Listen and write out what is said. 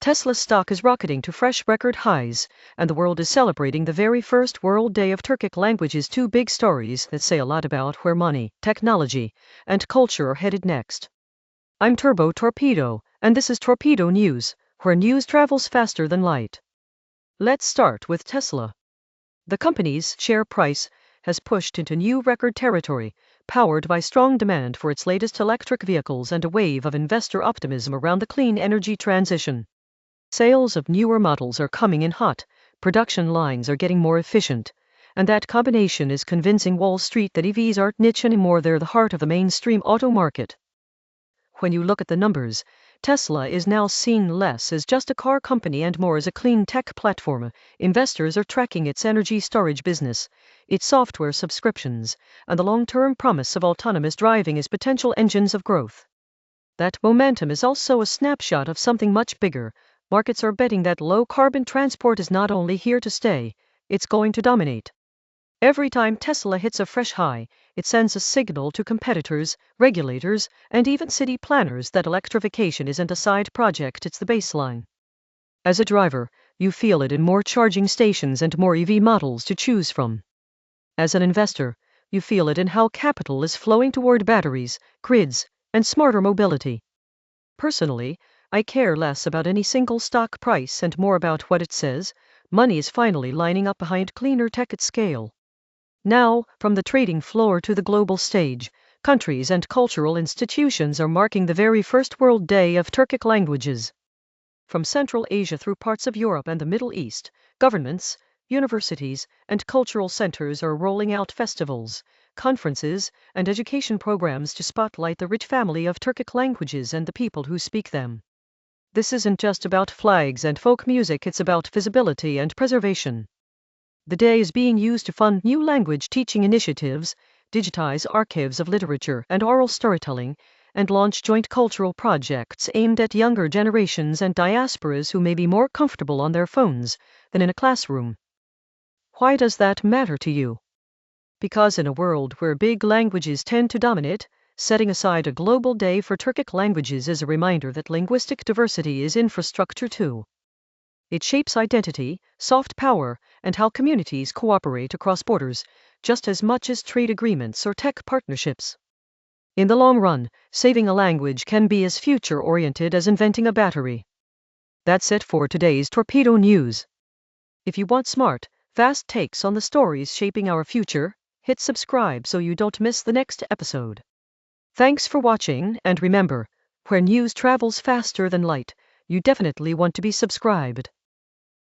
Tesla's stock is rocketing to fresh record highs, and the world is celebrating the very first World Day of Turkic Languages. Two big stories that say a lot about where money, technology, and culture are headed next. I'm Torpedo, and this is Torpedo News, where news travels faster than light. Let's start with Tesla. The company's share price has pushed into new record territory, powered by strong demand for its latest electric vehicles and a wave of investor optimism around the clean energy transition. Sales of newer models are coming in hot, production lines are getting more efficient, and that combination is convincing Wall Street that EVs aren't niche anymore, they're the heart of the mainstream auto market. When you look at the numbers, Tesla is now seen less as just a car company and more as a clean tech platform. Investors are tracking its energy storage business, its software subscriptions, and the long-term promise of autonomous driving as potential engines of growth. That momentum is also a snapshot of something much bigger. Markets are betting that low-carbon transport is not only here to stay, it's going to dominate. Every time Tesla hits a fresh high, it sends a signal to competitors, regulators, and even city planners that electrification isn't a side project, it's the baseline. As a driver, you feel it in more charging stations and more EV models to choose from. As an investor, you feel it in how capital is flowing toward batteries, grids, and smarter mobility. Personally, I care less about any single stock price and more about what it says. Money is finally lining up behind cleaner tech at scale. Now, from the trading floor to the global stage, countries and cultural institutions are marking the very first World Day of Turkic Languages. From Central Asia through parts of Europe and the Middle East, governments, universities, and cultural centers are rolling out festivals, conferences, and education programs to spotlight the rich family of Turkic languages and the people who speak them. This isn't just about flags and folk music, it's about visibility and preservation. The day is being used to fund new language teaching initiatives, digitize archives of literature and oral storytelling, and launch joint cultural projects aimed at younger generations and diasporas who may be more comfortable on their phones than in a classroom. Why does that matter to you? Because in a world where big languages tend to dominate, setting aside a global day for Turkic languages is a reminder that linguistic diversity is infrastructure too. It shapes identity, soft power, and how communities cooperate across borders, just as much as trade agreements or tech partnerships. In the long run, saving a language can be as future-oriented as inventing a battery. That's it for today's Torpedo News. If you want smart, fast takes on the stories shaping our future, hit subscribe so you don't miss the next episode. Thanks for watching, and remember, where news travels faster than light, you definitely want to be subscribed.